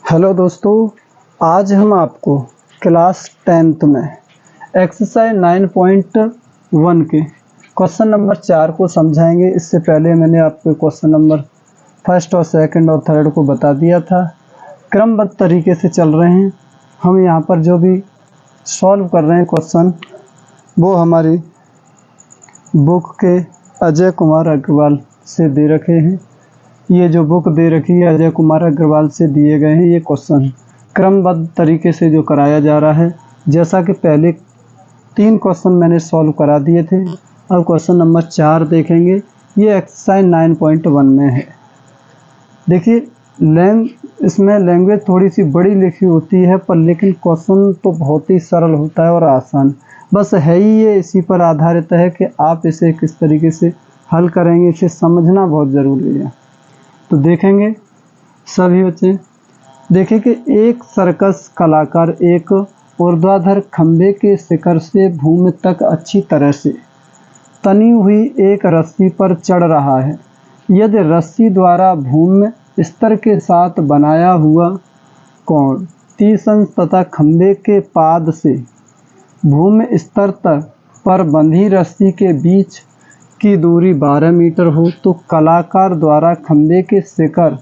Hello दोस्तों, आज हम आपको क्लास 10th में एक्सरसाइज 9.1 के क्वेश्चन नंबर 4 को समझाएंगे। इससे पहले मैंने आपको क्वेश्चन नंबर फर्स्ट और सेकंड और थर्ड को बता दिया था। क्रमबद्ध तरीके से चल रहे हैं। हम यहाँ पर जो भी सॉल्व कर रहे हैं क्वेश्चन, वो हमारी बुक के अजय कुमार अग्रवाल से दे रखे हैं। ये जो बुक दे रखी है अजय कुमार अग्रवाल से दिए गए हैं। ये क्वेश्चन क्रमबद्ध तरीके से जो कराया जा रहा है, जैसा कि पहले 3 क्वेश्चन मैंने सॉल्व करा दिए थे। अब क्वेश्चन नंबर 4 देखेंगे। ये एक्सरसाइज 9.1 में है। देखिए, इसमें लैंग्वेज थोड़ी सी बड़ी लिखी होती है, पर लेकिन क्वेश्चन तो बहुत ही सरल होता है और आसान। बस है ही ये इसी पर आधारित है कि आप इसे किस तरीके से हल करेंगे। इसे समझना बहुत ज़रूरी है। तो देखेंगे सभी बच्चे। देखें कि एक सर्कस कलाकार एक ऊर्ध्वाधर खंभे के शिखर से भूमि तक अच्छी तरह से तनी हुई एक रस्सी पर चढ़ रहा है। यदि रस्सी द्वारा भूमि स्तर के साथ बनाया हुआ कोण 30 अंश तथा खंभे के पाद से भूमि स्तर तक पर बंधी रस्सी के बीच की दूरी 12 मीटर हो, तो कलाकार द्वारा खंभे के शिखर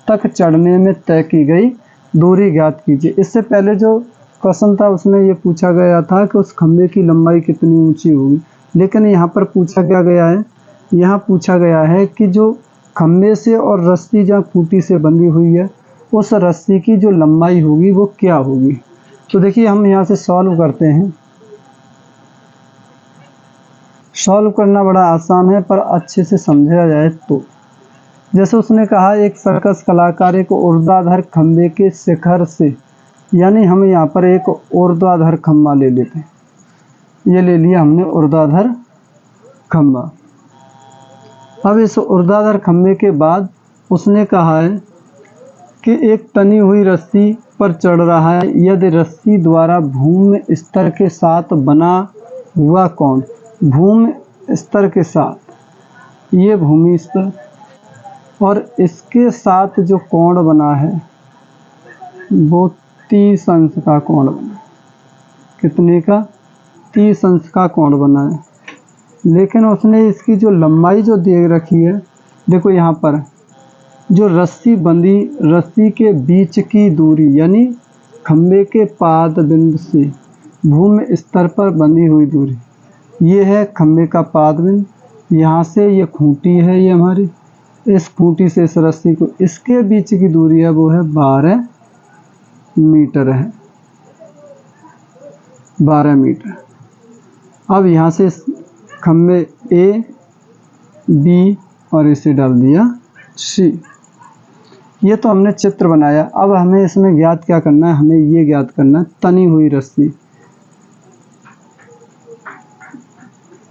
तक चढ़ने में तय की गई दूरी ज्ञात कीजिए। इससे पहले जो क्वेश्चन था उसमें ये पूछा गया था कि उस खंभे की लंबाई कितनी ऊंची होगी, लेकिन यहाँ पर पूछा क्या गया है, यहाँ पूछा गया है कि जो खंभे से और रस्सी जहाँ खूंटी से बंधी हुई है, उस रस्सी की जो लंबाई होगी वो क्या होगी। तो देखिए, हम यहाँ से सॉल्व करते हैं। सॉल्व करना बड़ा आसान है, पर अच्छे से समझा जाए तो। जैसे उसने कहा, एक सर्कस कलाकार एक ऊर्ध्वाधर खंभे के शिखर से, यानी हम यहाँ पर एक ऊर्ध्वाधर खंभा ले लेते हैं। ये ले लिया हमने ऊर्ध्वाधर खंभा। अब इस ऊर्ध्वाधर खंभे के बाद उसने कहा है कि एक तनी हुई रस्सी पर चढ़ रहा है। यदि रस्सी द्वारा भूमि स्तर के साथ बना हुआ कोण, भूमि स्तर के साथ, ये भूमि स्तर और इसके साथ जो कोण बना है वो 30 अंश का कोण बना है। कितने का? 30 अंश का कोण बना है। लेकिन उसने इसकी जो लंबाई जो दे रखी है, देखो यहाँ पर जो रस्सी बंधी, रस्सी के बीच की दूरी, यानी खंभे के पाद बिंदु से भूमि स्तर पर बंधी हुई दूरी, ये है खंभे का पाद बिंदु। यहाँ से ये खूंटी है, ये हमारी, इस खूंटी से इस रस्सी को, इसके बीच की दूरी है वो है 12 मीटर है, 12 मीटर। अब यहाँ से खंभे ए, बी और इसे डाल दिया सी। ये तो हमने चित्र बनाया। अब हमें इसमें ज्ञात क्या करना है, हमें ये ज्ञात करना है तनी हुई रस्सी।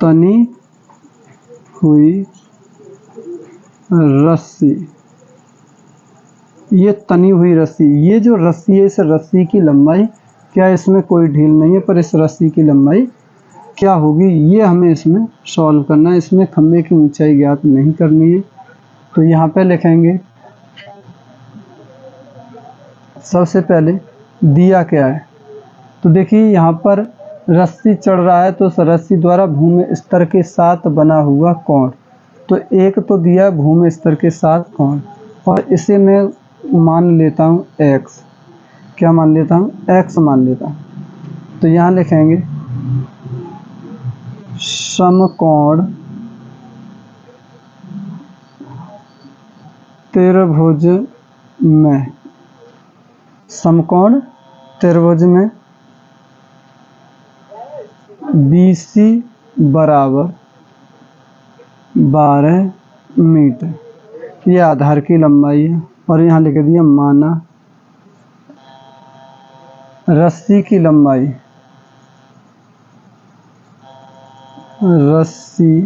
तनी हुई रस्सी, ये तनी हुई रस्सी, ये जो रस्सी है, इस रस्सी की लंबाई क्या, इसमें कोई ढील नहीं है, पर इस रस्सी की लंबाई क्या होगी, ये हमें इसमें सॉल्व करना है। इसमें खंभे की ऊंचाई ज्ञात नहीं करनी है। तो यहाँ पे लिखेंगे, सबसे पहले दिया क्या है, तो देखिए यहाँ पर रस्सी चढ़ रहा है, तो उस रस्सी द्वारा भूमि स्तर के साथ बना हुआ कोण, तो एक तो दिया है भूमि स्तर के साथ कोण, और इसे मैं मान लेता हूँ x। क्या मान लेता हूँ? x मान लेता हूँ। तो यहाँ लिखेंगे समकोण त्रिभुज में, समकोण त्रिभुज में BC बराबर 12 मीटर, ये आधार की लंबाई है। और यहाँ लिख दिया माना रस्सी की लंबाई, रस्सी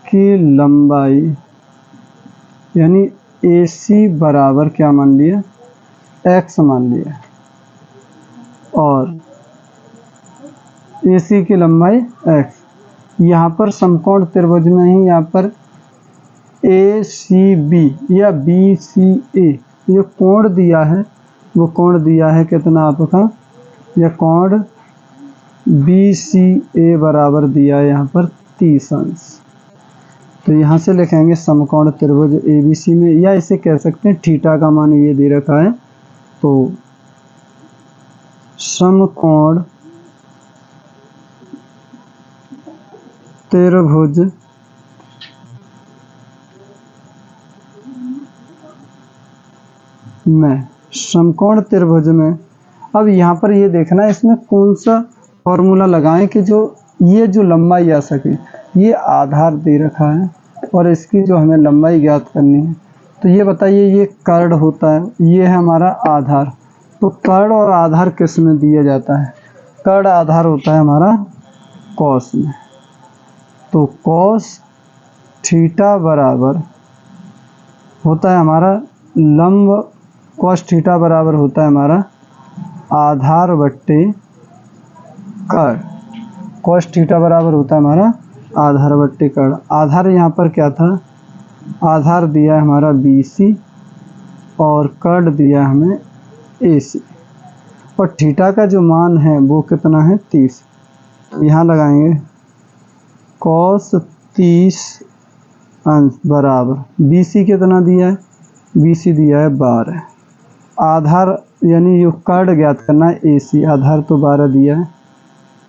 की लंबाई यानी AC बराबर क्या मान लिया, x मान लिया, और AC की लंबाई x। यहाँ पर समकोण त्रिभुज में ही यहाँ पर ACB या BCA ये कोण दिया है, वो कोण दिया है कितना आपका, यह कोण BCA बराबर दिया है यहाँ पर 30 अंश। तो यहाँ से लिखेंगे समकोण त्रिभुज ABC में, या इसे कह सकते हैं थीटा का मान ये दे रखा है, तो समकोण त्रिभुज में, समकोण त्रिभुज में। अब यहाँ पर ये देखना है इसमें कौन सा फॉर्मूला लगाएं कि जो ये जो लंबाई आ सके। ये आधार दे रखा है और इसकी जो हमें लंबाई ज्ञात करनी है, तो ये बताइए ये कर्ण होता है, ये है हमारा आधार। तो कर्ण और आधार किस में दिया जाता है, कर्ण आधार होता है हमारा कॉस में। तो कॉस थीटा बराबर होता है हमारा लंब, कॉस थीटा बराबर होता है हमारा आधार बट्टे कर्ण। कॉस थीटा बराबर होता है हमारा आधार बट्टे कर्ण। आधार यहाँ पर क्या था, आधार दिया है हमारा BC और कर्ण दिया है हमें AC, और थीटा का जो मान है वो कितना है 30। तो यहाँ लगाएंगे कॉस 30 अंश बराबर BC कितना दिया है, BC दिया है 12। आधार यानी यो कर्ण ज्ञात करना है AC, आधार तो 12 दिया है,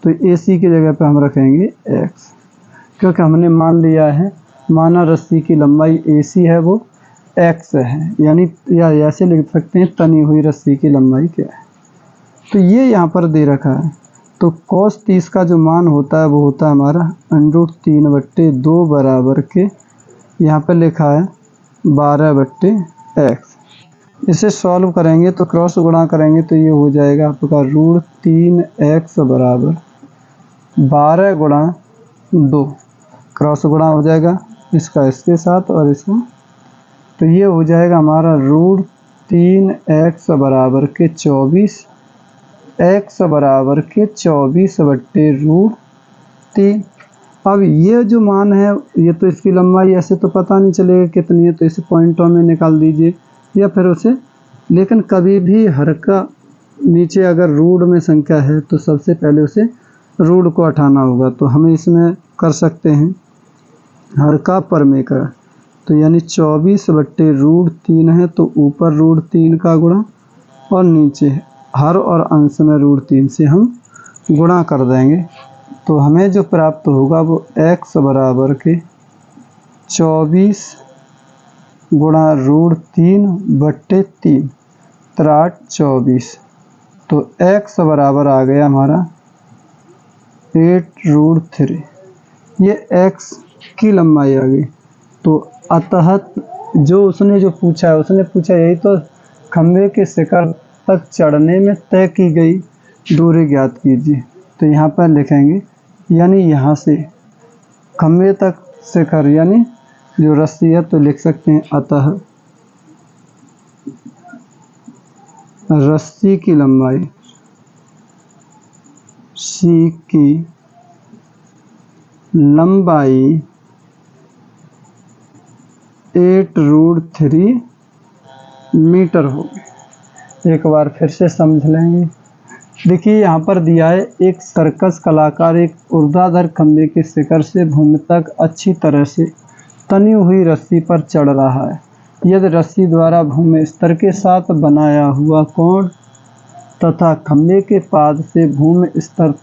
तो AC की जगह पे हम रखेंगे x, क्योंकि हमने मान लिया है माना रस्सी की लंबाई AC है वो x है, यानी या ऐसे लिख सकते हैं तनी हुई रस्सी की लंबाई क्या है। तो ये यहाँ पर दे रखा है। तो cos 30 का जो मान होता है वो होता है हमारा √3/2 बराबर के, यहाँ पर लिखा है 12/x। इसे सॉल्व करेंगे तो क्रॉस गुणा करेंगे तो ये हो जाएगा आपका √3x बराबर 12 गुणा 2, क्रॉस गुणा हो जाएगा इसका इसके साथ और इसका, तो ये हो जाएगा हमारा √3x बराबर के 24, x बराबर के 24/√3। अब ये जो मान है ये तो इसकी लंबाई ऐसे तो पता नहीं चलेगा कितनी है, तो इसे पॉइंटों में निकाल दीजिए या फिर उसे, लेकिन कभी भी हर का नीचे अगर रूट में संख्या है तो सबसे पहले उसे रूट को हटाना होगा। तो हमें इसमें कर सकते हैं हर का परमेकर, तो यानी 24/√3 है, तो ऊपर √3 का गुणा और नीचे हर और अंश में √3 से हम गुणा कर देंगे। तो हमें जो प्राप्त होगा वो x बराबर के 24 गुणा √3/3, 3/24। तो x बराबर आ गया हमारा 8√3, ये x की लंबाई आ गई। तो अतः जो उसने जो पूछा है, उसने पूछा यही तो खंभे के शिखर तक चढ़ने में तय की गई दूरी ज्ञात कीजिए। तो यहाँ पर लिखेंगे यानी यहाँ से खंभे तक शिखर यानी जो रस्सी है, तो लिख सकते हैं अतः रस्सी की लंबाई C की लंबाई 8√3 मीटर होगी। एक बार फिर से समझ लेंगे। देखिए यहाँ पर दिया है एक सर्कस कलाकार एक ऊर्ध्वाधर खंभे के शिखर से भूमि तक अच्छी तरह से तनी हुई रस्सी पर चढ़ रहा है। यदि रस्सी द्वारा भूमि स्तर के साथ बनाया हुआ कोण तथा खंभे के पाद से भूमि स्तर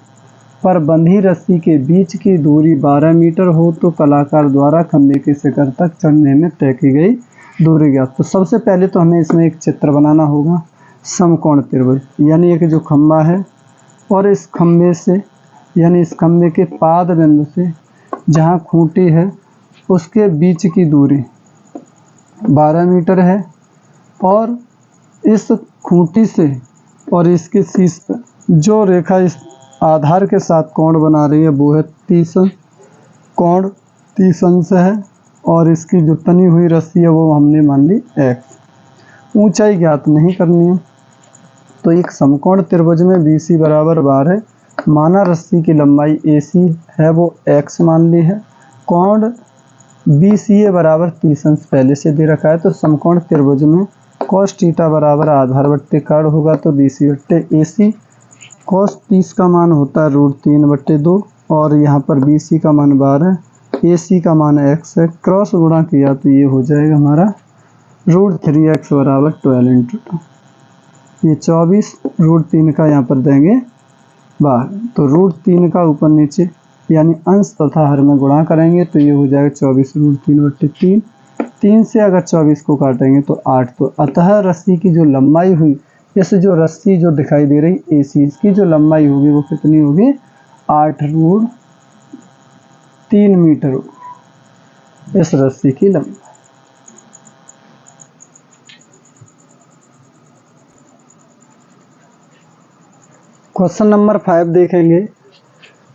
पर बंधी रस्सी के बीच की दूरी 12 मीटर हो तो कलाकार द्वारा खंभे के शिखर तक चढ़ने में तय की गई दूरी ज्ञात। तो सबसे पहले तो हमें इसमें एक चित्र बनाना होगा समकोण त्रिभुज, यानी एक जो खंभा है और इस खंभे से यानी इस खंभे के पाद बिंदु से जहाँ खूंटी है उसके बीच की दूरी 12 मीटर है, और इस खूंटी से और इसके शीर्ष पर जो रेखा इस आधार के साथ कोण बना रही है वो है 30 कोण 30 अंश है, और इसकी जो तनी हुई रस्सी है वो हमने मान ली x। ऊंचाई ज्ञात नहीं करनी है, तो एक समकोण त्रिभुज में BC बराबर 12 माना रस्सी की लंबाई AC है वो x मान ली है, कोण BCA बराबर 30 अंश पहले से दे रखा है। तो समकोण त्रिभुज में कॉस थीटा बराबर आधार बट्टे कर्ण होगा तो BC बट्टे AC। कॉस 30 का मान होता है √3/2 और यहाँ पर BC का मान 12, AC का मान x है। क्रॉस गुणा किया तो ये हो जाएगा हमारा √3x बराबर 12 × 2, ये 24, √3 का यहाँ पर देंगे 12, तो √3 का ऊपर नीचे यानी अंश तथा हर में गुणा करेंगे तो ये हो जाएगा 24 √3/3। 3 से अगर 24 को काटेंगे तो 8, तो अतः रस्सी की जो लंबाई हुई, इस जो रस्सी जो दिखाई दे रही AC, इसकी जो लंबाई होगी वो कितनी होगी 8√3 मीटर होगी इस रस्सी की लंबाई। क्वेश्चन नंबर 5 देखेंगे।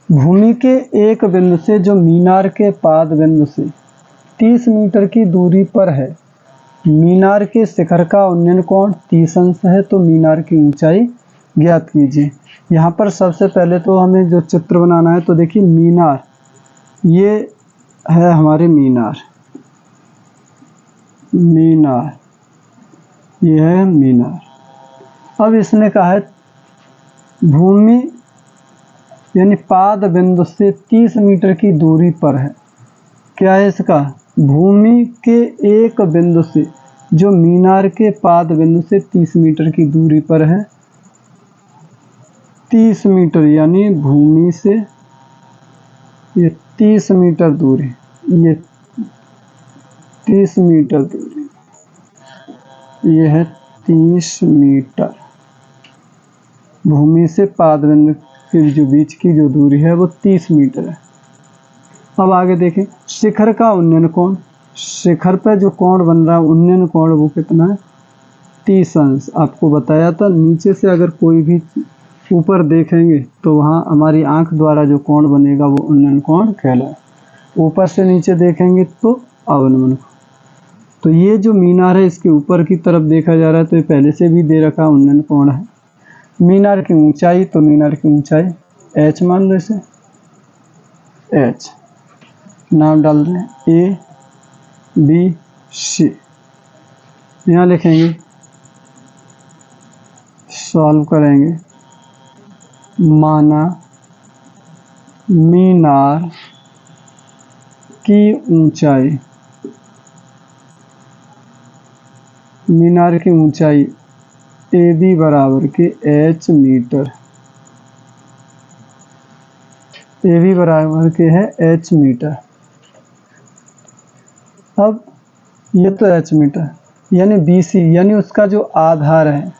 भूमि के एक बिंदु से जो मीनार के पाद बिंदु से 30 मीटर की दूरी पर है, मीनार के शिखर का उन्नयन कोण 30 अंश है, तो मीनार की ऊंचाई ज्ञात कीजिए। यहाँ पर सबसे पहले तो हमें जो चित्र बनाना है, तो देखिए मीनार, ये है हमारे मीनार, ये है मीनार। अब इसने कहा है भूमि यानी पाद बिंदु से 30 मीटर की दूरी पर है। क्या है इसका? भूमि के एक बिंदु से जो मीनार के पाद बिंदु से 30 मीटर की दूरी पर है, 30 मीटर यानी भूमि से ये 30 मीटर दूरी, ये 30 मीटर दूरी, ये है 30 मीटर। भूमि से पाद बिंदु के जो बीच की जो दूरी है वो 30 मीटर है। अब आगे देखें, शिखर का उन्नयन कोण, शिखर पर जो कोण बन रहा है उन्नयन कोण वो कितना है 30 अंश। आपको बताया था नीचे से अगर कोई भी ऊपर देखेंगे तो वहाँ हमारी आंख द्वारा जो कोण बनेगा वो उन्नयन कोण कहलाए, ऊपर से नीचे देखेंगे तो अवनमन कोण। तो ये जो मीनार है इसके ऊपर की तरफ देखा जा रहा है, तो ये पहले से भी दे रखा उन्नयन कोण है। मीनार की ऊंचाई, तो मीनार की ऊंचाई h मान लो, इसे h नाम डाल रहे हैं ABC। यहाँ लिखेंगे, सॉल्व करेंगे। माना मीनार की ऊंचाई, मीनार की ऊंचाई AB बराबर के h मीटर, AB बराबर के है h मीटर। अब ये तो h मीटर यानी BC यानी उसका जो आधार है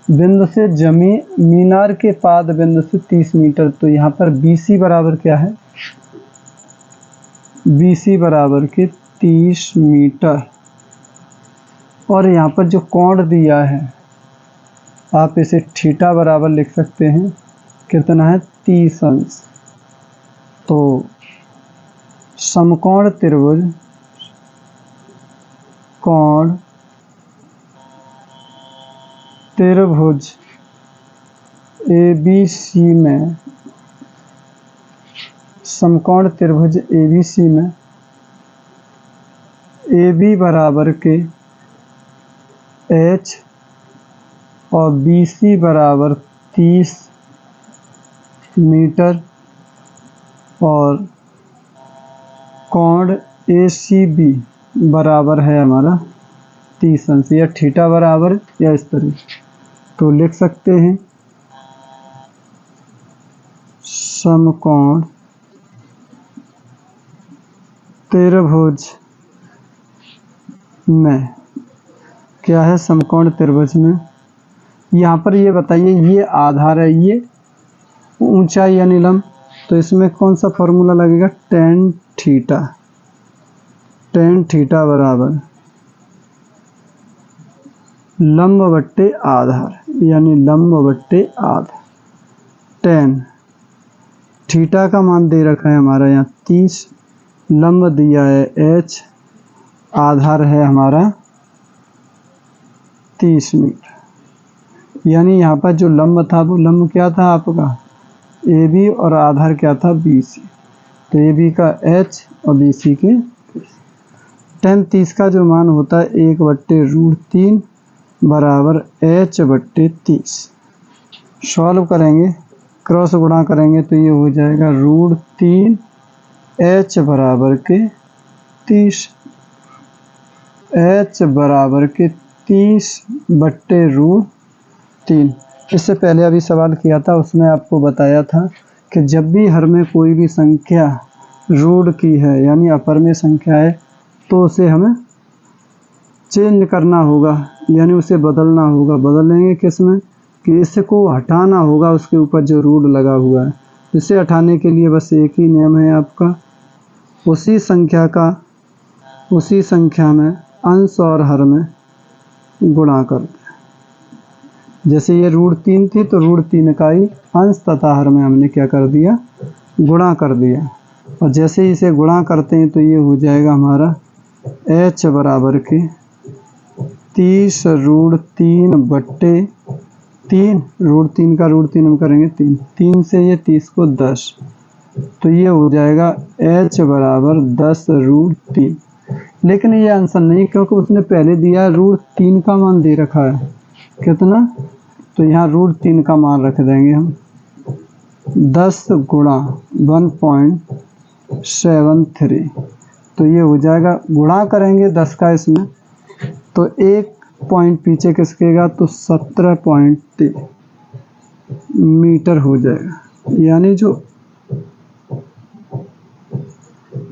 बिंदु से मीनार के पाद बिंदु से 30 मीटर, तो यहाँ पर BC बराबर क्या है, BC बराबर के 30 मीटर। और यहाँ पर जो कोण दिया है आप इसे थीटा बराबर लिख सकते हैं, कितना है 30 अंश। तो समकोण त्रिभुज, कोण त्रिभुज ABC में, समकोण त्रिभुज ABC में AB बराबर के h और BC बराबर 30 मीटर और कोण ACB बराबर है हमारा 30 अंश, या थीटा बराबर या इस तरह तो लिख सकते हैं। समकोण त्रिभुज में क्या है, समकोण त्रिभुज में यहाँ पर ये बताइए, ये आधार है, ये ऊंचाई यानी लंब, तो इसमें कौन सा फॉर्मूला लगेगा, tan थीटा बराबर लंब बट्टे आधार, यानी लंब बट्टे आधार। tan थीटा का मान दे रखा है हमारा यहाँ 30, लंब दिया है h, आधार है हमारा 30 मीटर। यानी यहाँ पर जो लंब था वो लंब क्या था आपका AB और आधार क्या था BC, तो AB का h और BC के tan 30 का जो मान होता है 1/√3 बराबर h/30। सॉल्व करेंगे, क्रॉस गुणा करेंगे तो ये हो जाएगा √3 h बराबर के 30। h बराबर के 30/√3। इससे पहले अभी सवाल किया था, उसमें आपको बताया था कि जब भी हर में कोई भी संख्या रूट की है यानी अपर में संख्या है तो उसे हमें चेंज करना होगा, यानी उसे बदलना होगा। बदलेंगे किस में कि इसको हटाना होगा, उसके ऊपर जो रूट लगा हुआ है। इसे हटाने के लिए बस एक ही नियम है आपका, उसी संख्या में अंश और हर में गुणा कर। जैसे ये √3 थी तो √3 का ही अंश तथा हर में हमने क्या कर दिया, गुणा कर दिया। और जैसे ही इसे गुणा करते हैं तो ये हो जाएगा हमारा h बराबर के 30√3/3। √3 का √3 हम करेंगे 3 से ये 30 को 10, तो ये हो जाएगा h बराबर 10√3। लेकिन ये आंसर नहीं, क्योंकि उसने पहले दिया √3 का मान दे रखा है कितना, तो यहाँ √3 का मान रख देंगे हम 10 गुणा 1.73। तो ये हो जाएगा, गुणा करेंगे 10 का इसमें तो एक पॉइंट पीछे खिसकेगा तो 17.3 मीटर हो जाएगा। यानी जो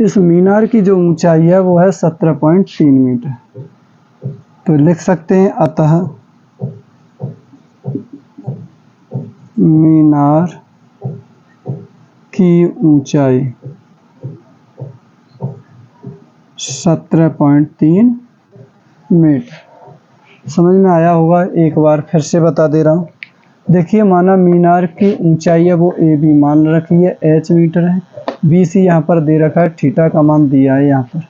इस मीनार की जो ऊंचाई है वो है 17.3 मीटर। तो लिख सकते हैं अतः मीनार की ऊंचाई 17.3 मीटर। समझ में आया होगा, एक बार फिर से बता दे रहा हूँ। देखिए, माना मीनार की ऊंचाई है वो AB मान रखी है, h मीटर है, BC यहाँ पर दे रखा है, थीटा का मान दिया है यहाँ पर।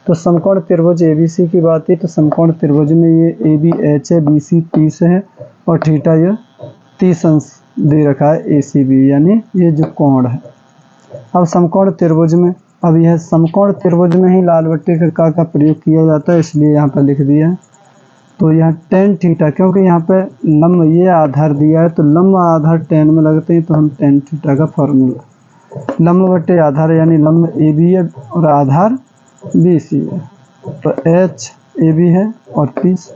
तो समकोण त्रिभुज ABC की बात है, तो समकोण त्रिभुज में ये AB h है, BC 30 है और थीटा ये 30 अंश दे रखा है ACB, यानी ये जो कोण है। अब समकोण त्रिभुज में, अब यह समकोण त्रिभुज में ही लाल बट्टे का प्रयोग किया जाता है, इसलिए यहाँ पर लिख दिया है। तो यहाँ tan थीटा, क्योंकि यहाँ पे लंब ये आधार दिया है तो लंब आधार tan में लगते हैं, तो हम tan थीटा का फॉर्मूला लंब बट्टे आधार यानी लंब AB है और आधार BC है, तो h AB है और 30।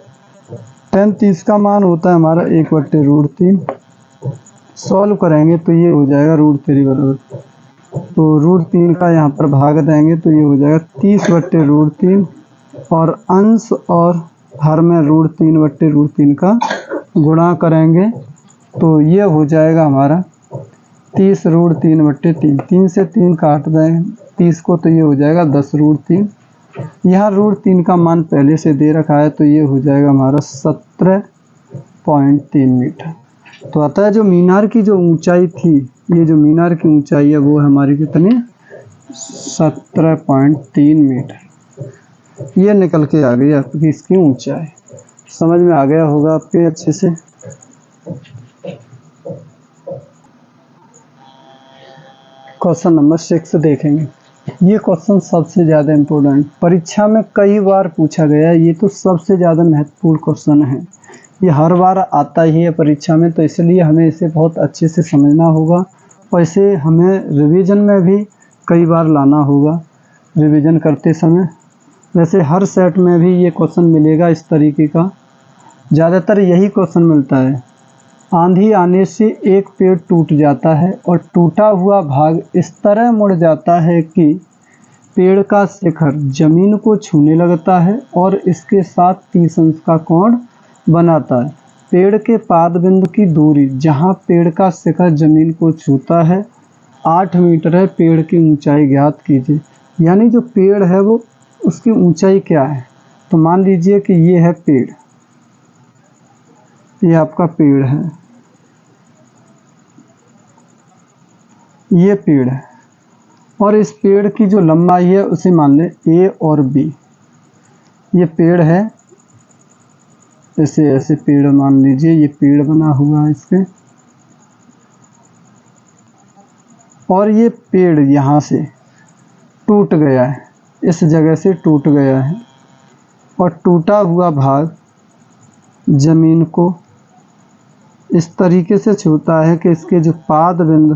tan 30 का मान होता है हमारा 1/√3। सॉल्व करेंगे तो ये हो जाएगा √3 बराबर, तो √3 का यहाँ पर भाग देंगे तो ये हो जाएगा 30/√3 और अंश और हर में √3/√3 का गुणा करेंगे तो ये हो जाएगा हमारा 30√3/3। 3 से 3 काट दें 30 को, तो ये हो जाएगा 10√3। यहाँ √3 का मान पहले से दे रखा है तो ये हो जाएगा हमारा 17.3 मीटर। तो अतः जो मीनार की जो ऊंचाई थी, ये जो मीनार की ऊंचाई है वो हमारी कितनी, 17.3 मीटर। ये निकल के आ गई आपकी इसकी ऊंचाई। समझ में आ गया होगा आपके अच्छे से। क्वेश्चन नंबर 6 देखेंगे। ये क्वेश्चन सबसे ज़्यादा इम्पोर्टेंट, परीक्षा में कई बार पूछा गया है, ये तो सबसे ज़्यादा महत्वपूर्ण क्वेश्चन है। ये हर बार आता ही है परीक्षा में, तो इसलिए हमें इसे बहुत अच्छे से समझना होगा और इसे हमें रिवीजन में भी कई बार लाना होगा रिवीजन करते समय। वैसे हर सेट में भी ये क्वेश्चन मिलेगा इस तरीके का, ज़्यादातर यही क्वेश्चन मिलता है। आंधी आने से एक पेड़ टूट जाता है और टूटा हुआ भाग इस तरह मुड़ जाता है कि पेड़ का शिखर जमीन को छूने लगता है और इसके साथ 30 अंश का कोण बनाता है। पेड़ के पाद बिंदु की दूरी जहां पेड़ का शिखर जमीन को छूता है 8 मीटर है। पेड़ की ऊंचाई ज्ञात कीजिए। यानी जो पेड़ है वो उसकी ऊंचाई क्या है, तो मान लीजिए कि ये है पेड़, ये आपका पेड़ है, ये पेड़ है और इस पेड़ की जो लंबाई है उसे मान ले A और B। ये पेड़ है, ऐसे ऐसे पेड़ मान लीजिए, ये पेड़ बना हुआ है इसके, और ये पेड़ यहाँ से टूट गया है, इस जगह से टूट गया है और टूटा हुआ भाग ज़मीन को इस तरीके से छूता है कि इसके जो पाद बिंदु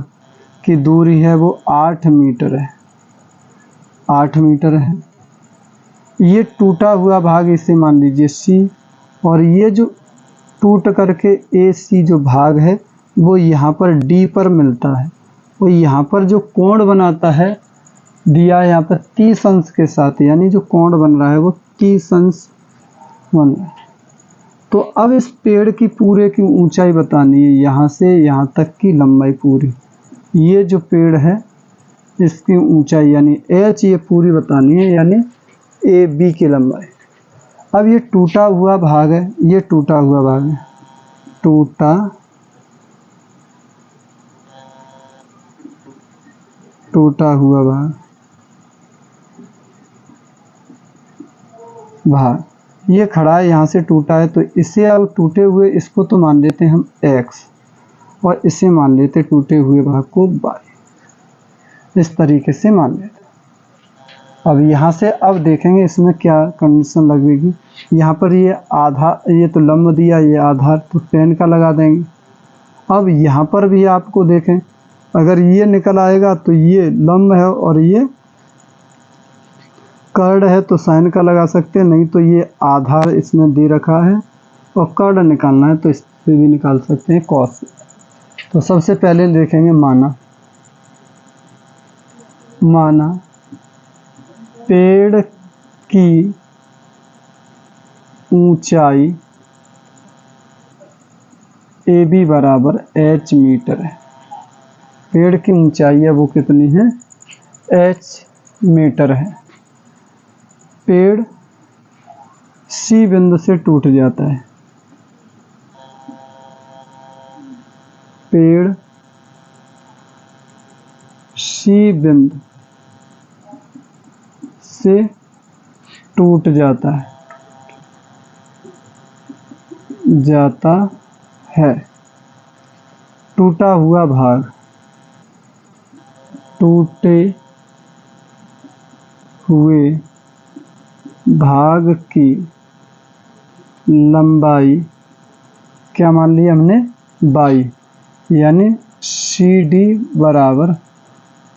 की दूरी है वो 8 मीटर है, 8 मीटर है। ये टूटा हुआ भाग इसे मान लीजिए सी, और ये जो टूट करके ए सी जो भाग है वो यहाँ पर डी पर मिलता है। वो यहाँ पर जो कोण बनाता है दिया है यहाँ पर 30 अंश के साथ, यानी जो कोण बन रहा है वो 30 अंश बन रहा है। तो अब इस पेड़ की पूरे की ऊंचाई बतानी है, यहाँ से यहाँ तक की लंबाई पूरी। ये जो पेड़ है इसकी ऊंचाई यानी एच ये पूरी बतानी है, यानी ए बी की लंबाई। अब ये टूटा हुआ भाग है, ये टूटा हुआ भाग है, टूटा हुआ भाग ये खड़ा है, यहाँ से टूटा है, तो इसे अब टूटे हुए इसको तो मान लेते हैं हम x, और इसे मान लेते टूटे हुए भाग को y। इस तरीके से मान लेते। अब यहाँ से अब देखेंगे इसमें क्या कंडीशन लगेगी। यहाँ पर ये आधार, ये तो लंब दिया, ये आधार, तो tan का लगा देंगे। अब यहाँ पर भी आपको देखें, अगर ये निकल आएगा तो ये लंब है और ये कर्ण है, तो साइन का लगा सकते हैं, नहीं तो ये आधार इसमें दे रखा है और कर्ण निकालना है तो इस पे भी निकाल सकते हैं कॉस। तो सबसे पहले देखेंगे माना पेड़ की ऊंचाई ए बी बराबर h मीटर है। पेड़ की ऊंचाई है वो कितनी है, h मीटर है। पेड़ सी बिंदु से टूट जाता है, पेड़ सी बिंदु से टूट जाता है। टूटा हुआ भाग, टूटे हुए भाग की लंबाई क्या मान लिया हमने, बाई, यानी सी डी बराबर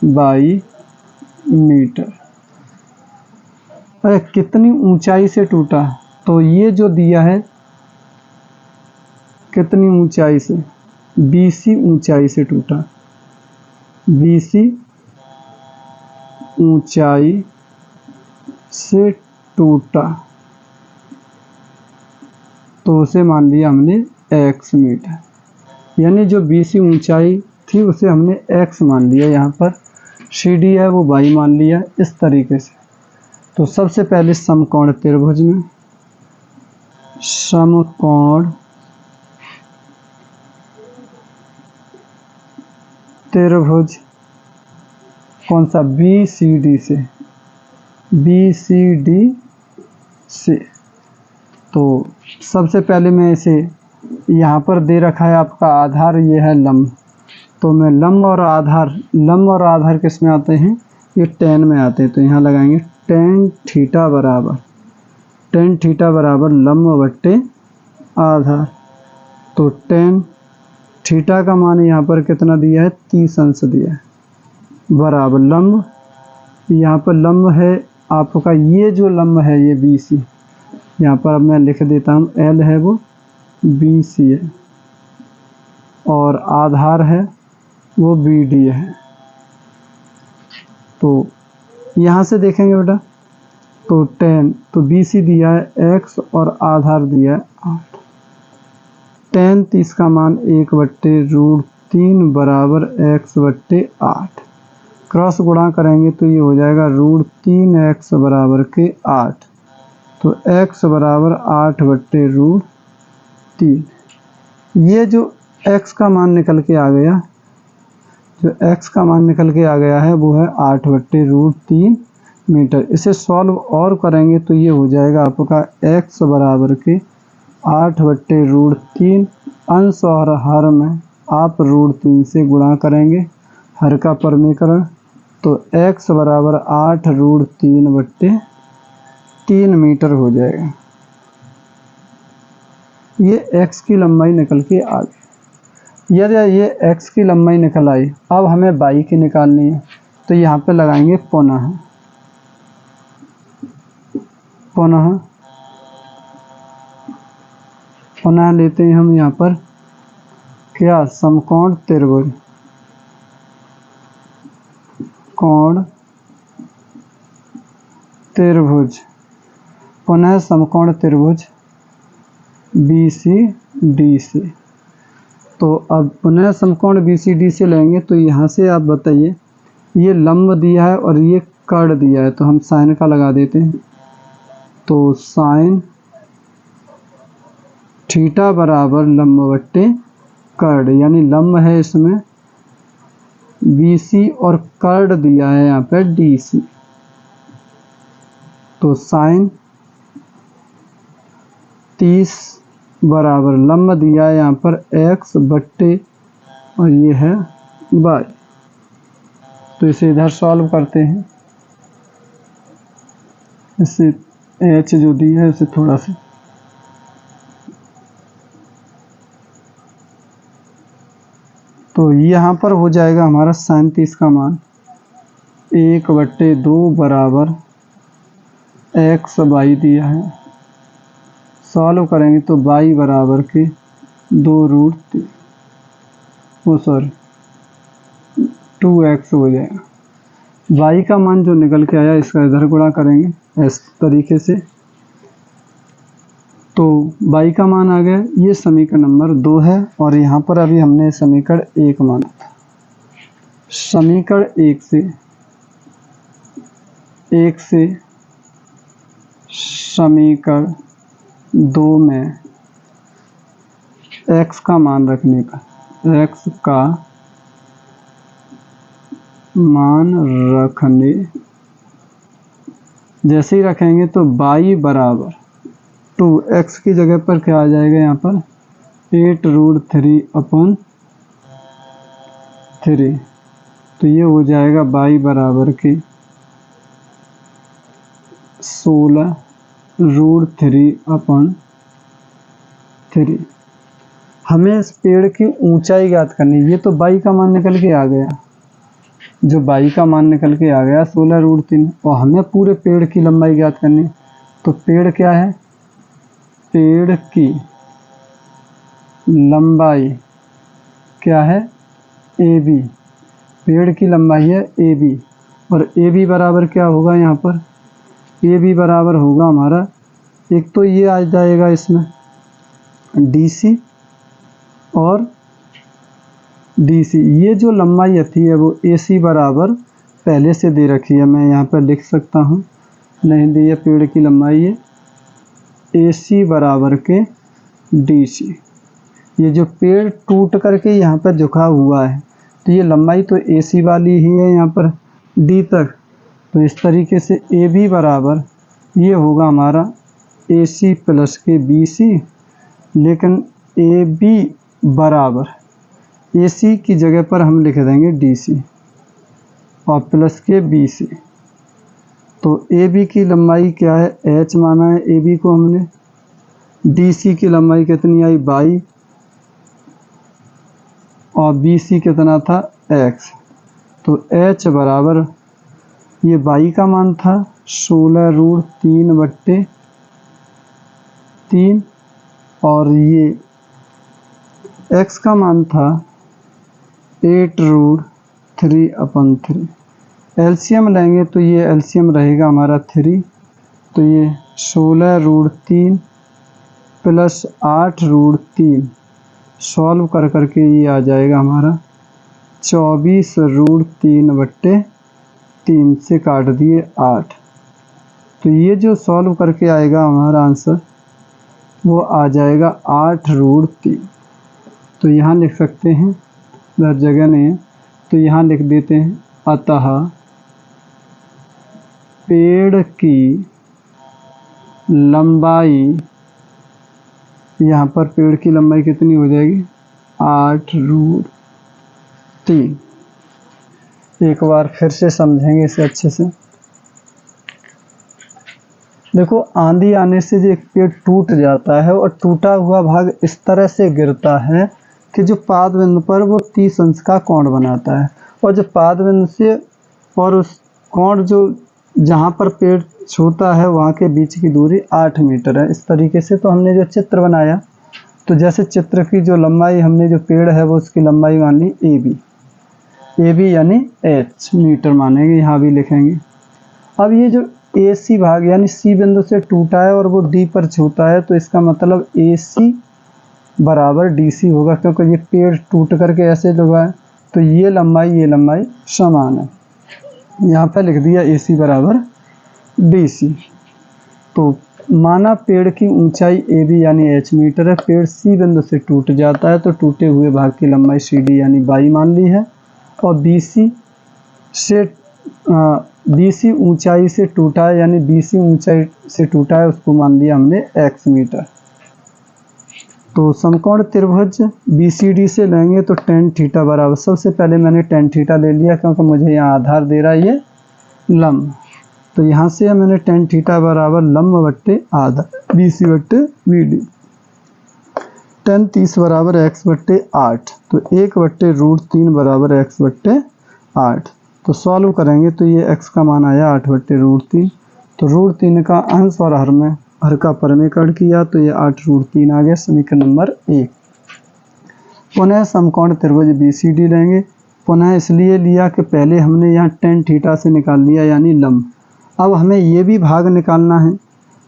22 मीटर। अरे कितनी ऊंचाई से टूटा, तो ये जो दिया है कितनी ऊंचाई से, BC ऊंचाई से टूटा, BC ऊंचाई से टूटा, तो उसे मान लिया हमने x मीटर, यानी जो BC ऊंचाई थी उसे हमने x मान लिया, यहाँ पर CD है वो y मान लिया, इस तरीके से। तो सबसे पहले समकोण त्रिभुज में, समकोण त्रिभुज कौन सा, BCD से। तो सबसे पहले मैं इसे, यहाँ पर दे रखा है आपका आधार, ये है लंब, तो मैं लंब और आधार किस में आते हैं, ये tan में आते हैं, तो यहाँ लगाएंगे tan थीटा बराबर लंब बट्टे आधार। तो tan थीटा का मान यहाँ पर कितना दिया है, 30 अंश दिया है, बराबर लंब, यहाँ पर लंब है आपका, ये जो लंब है ये BC, यहाँ पर अब मैं लिख देता हूँ L है वो BC है, और आधार है वो BD है। तो यहाँ से देखेंगे बेटा, तो tan, तो BC दिया है x और आधार दिया है 8। tan 30 का मान 1/√3 बराबर x बट्टे 8। क्रॉस गुणा करेंगे तो ये हो जाएगा √3x बराबर के 8। तो x बराबर 8/√3। ये जो x का मान निकल के आ गया, है वो है 8/√3 मीटर। इसे सॉल्व और करेंगे तो ये हो जाएगा आपका x बराबर के 8/√3, अंश और हर में आप √3 से गुणा करेंगे, हर का परमीकरण, तो x बराबर 8√3/3 मीटर हो जाएगा। ये x की लंबाई निकल के आ गई। यदि ये x की लंबाई निकल आई, अब हमें y की निकालनी है, तो यहाँ पे लगाएंगे पुनः लेते हैं हम यहाँ पर क्या, समकोण त्रिभुज, पुनः समकोण त्रिभुज BCDC। तो अब पुनः समकोण BCDC लेंगे, तो यहाँ से आप बताइए, ये लंब दिया है और ये कर्ण दिया है, तो हम साइन का लगा देते हैं। तो साइन थीटा बराबर लंब बट्टे कर्ण, यानी लंब है इसमें BC और कर्ण दिया है यहाँ पे DC। तो साइन 30 बराबर लंब दिया है यहाँ पर x बट्टे और ये है y। तो इसे इधर सॉल्व करते हैं, इससे h जो दी है उसे थोड़ा सा, तो यहाँ पर हो जाएगा हमारा साइन 30 का मान 1/2 बराबर x y दिया है। सॉल्व करेंगे तो y बराबर के 2√3 2x हो जाएगा। y का मान जो निकल के आया इसका इधर गुणा करेंगे इस तरीके से, तो y का मान आ गया। ये समीकरण नंबर 2 है और यहाँ पर अभी हमने समीकरण 1 माना था। समीकरण 1 से समीकरण 2 में x का मान रखने का, जैसे ही रखेंगे तो y बराबर 2x की जगह पर क्या आ जाएगा यहाँ पर 8√3/3। तो ये हो जाएगा y बराबर के 16√3/3। हमें इस पेड़ की ऊंचाई ज्ञात करनी है। ये तो y का मान निकल के आ गया, जो y का मान निकल के आ गया 16√3, और हमें पूरे पेड़ की लंबाई ज्ञात करनी। तो पेड़ क्या है, पेड़ की लंबाई क्या है AB, पेड़ की लंबाई है AB, और AB बराबर क्या होगा यहाँ पर, AB बराबर होगा हमारा, एक तो ये आ जाएगा इसमें DC और DC। ये जो लंबाई आती है वो AC बराबर पहले से दे रखी है, मैं यहाँ पर लिख सकता हूँ, नहीं दी है पेड़ की लंबाई है AC बराबर के DC। ये जो पेड़ टूट करके यहाँ पर झुका हुआ है, तो ये लंबाई तो AC वाली ही है यहाँ पर D तक। तो इस तरीके से AB बराबर ये होगा हमारा AC प्लस के BC, लेकिन AB बराबर AC की जगह पर हम लिख देंगे DC और प्लस के BC। तो AB की लंबाई क्या है, H माना है AB को हमने, DC की लंबाई कितनी आई y, और BC कितना था x। तो H बराबर ये y का मान था 16√3/3 और ये x का मान था 8√3/3। एलसीएम लेंगे तो ये एलसीएम रहेगा हमारा 3, तो ये 16√3 प्लस 8√3 सॉल्व कर करके ये आ जाएगा हमारा 24√3/3 से काट दिए 8। तो ये जो सॉल्व करके आएगा हमारा आंसर वो आ जाएगा 8√3। तो यहाँ लिख सकते हैं, इधर जगह नहीं है तो यहाँ लिख देते हैं, अतः पेड़ की लंबाई, यहाँ पर पेड़ की लंबाई कितनी हो जाएगी 8√3। एक बार फिर से समझेंगे इसे अच्छे से। देखो आंधी आने से जो एक पेड़ टूट जाता है और टूटा हुआ भाग इस तरह से गिरता है कि जो पाद बिंदु पर वो 30 अंश का कोण बनाता है, और जो पाद बिंदु से और उस कोण जो जहाँ पर पेड़ छूता है वहाँ के बीच की दूरी 8 मीटर है। इस तरीके से तो हमने जो चित्र बनाया, तो जैसे चित्र की जो लंबाई हमने जो पेड़ है वो उसकी लंबाई मान ली ए बी यानी h मीटर मानेंगे, यहाँ भी लिखेंगे। अब ये जो AC भाग यानी C बिंदु से टूटा है और वो D पर छूता है, तो इसका मतलब AC बराबर DC होगा, क्योंकि ये पेड़ टूट करके ऐसे लगा है, तो ये लंबाई समान है। यहाँ पर लिख दिया AC बराबर DC। तो माना पेड़ की ऊंचाई AB यानी h मीटर है, पेड़ C बिंदु से टूट जाता है, तो टूटे हुए भाग की लंबाई CD यानी 22 मान ली है, और BC ऊंचाई से टूटा है यानी BC ऊंचाई से टूटा है, उसको मान लिया हमने x मीटर। तो समकोण त्रिभुज BCD से लेंगे तो tan थीटा बराबर, सबसे पहले मैंने tan थीटा ले लिया क्योंकि मुझे यहाँ आधार दे रहा है ये लंब, तो यहाँ से मैंने tan थीटा बराबर लंब बट्टे आधा BC बट्टे BD। tan 30 बराबर x बट्टे 8, तो 1/√3 बराबर x बट्टे 8। तो सॉल्व करेंगे तो ये x का मान आया 8/√3, तो √3 का अंश और हर का परमीकरण किया तो ये 8√3 आ गया, समीकरण नंबर 1। पुनः समकोण त्रिभुज BCD लेंगे, पुनः इसलिए लिया कि पहले हमने यहाँ tan थीटा से निकाल लिया यानी लंब, अब हमें ये भी भाग निकालना है,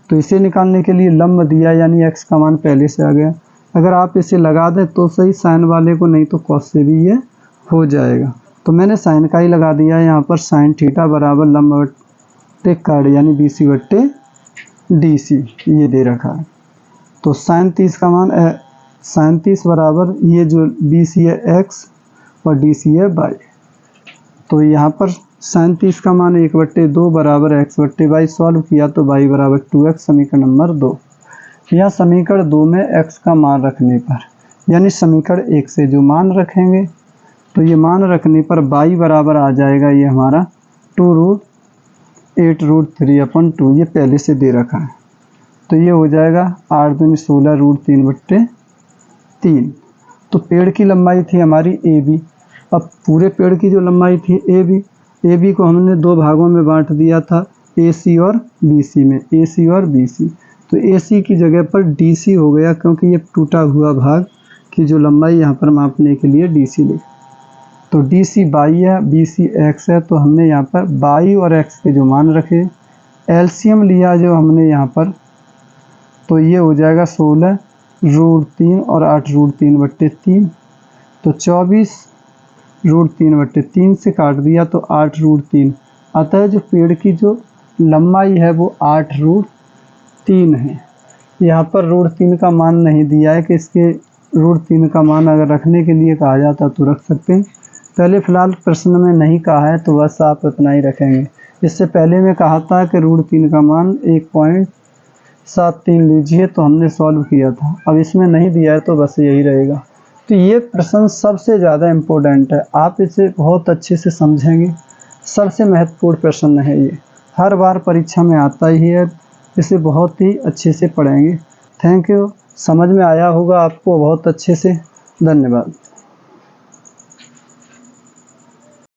तो इसे निकालने के लिए लंब दिया यानी x का मान पहले से आ गया। अगर आप इसे लगा दें तो सही साइन वाले को, नहीं तो कॉस से भी ये हो जाएगा, तो मैंने साइन का ही लगा दिया है यहाँ पर। साइन थीटा बराबर लंब बट्टे कर्ण यानी BC बट्टे DC ये दे रखा है। तो साइन 30 का मान साइन 30 बराबर ये जो BC है x और DC है y, तो यहाँ पर साइन 30 का मान 1/2 बराबर x बट्टे y, सॉल्व किया तो y बराबर 2x, समीकरण नंबर 2। यह समीकरण 2 में x का मान रखने पर यानी समीकरण 1 से जो मान रखेंगे, तो ये मान रखने पर y बराबर आ जाएगा ये हमारा 2√8√3/2, ये पहले से दे रखा है, तो ये हो जाएगा 8 दूनी 16 √3/3। तो पेड़ की लंबाई थी हमारी AB, अब पूरे पेड़ की जो लंबाई थी AB को हमने दो भागों में बांट दिया था, AC और BC में, AC और BC, तो AC की जगह पर DC हो गया क्योंकि ये टूटा हुआ भाग की जो लंबाई यहाँ पर मापने के लिए DC लिखा, तो DC y है, BC x है, तो हमने यहाँ पर y और x के जो मान रखे, एलसीएम लिया जो हमने यहाँ पर, तो ये हो जाएगा 16√3 और 8√3/3, तो 24√3/3 से काट दिया तो 8√3, अतः जो पेड़ की जो लंबाई है वो 8√3 है। यहाँ पर √3 का मान नहीं दिया है कि इसके √3 का मान अगर रखने के लिए कहा जाता तो रख सकते हैं, पहले फ़िलहाल प्रश्न में नहीं कहा है तो बस आप इतना ही रखेंगे। इससे पहले मैं कहा था कि √3 का मान 1.73 लीजिए, तो हमने सॉल्व किया था, अब इसमें नहीं दिया है तो बस यही रहेगा। तो ये प्रश्न सबसे ज़्यादा इम्पोर्टेंट है, आप इसे बहुत अच्छे से समझेंगे, सबसे महत्वपूर्ण प्रश्न है ये, हर बार परीक्षा में आता ही है, इसे बहुत ही अच्छे से पढ़ेंगे। थैंक यू, समझ में आया होगा आपको बहुत अच्छे से, धन्यवाद।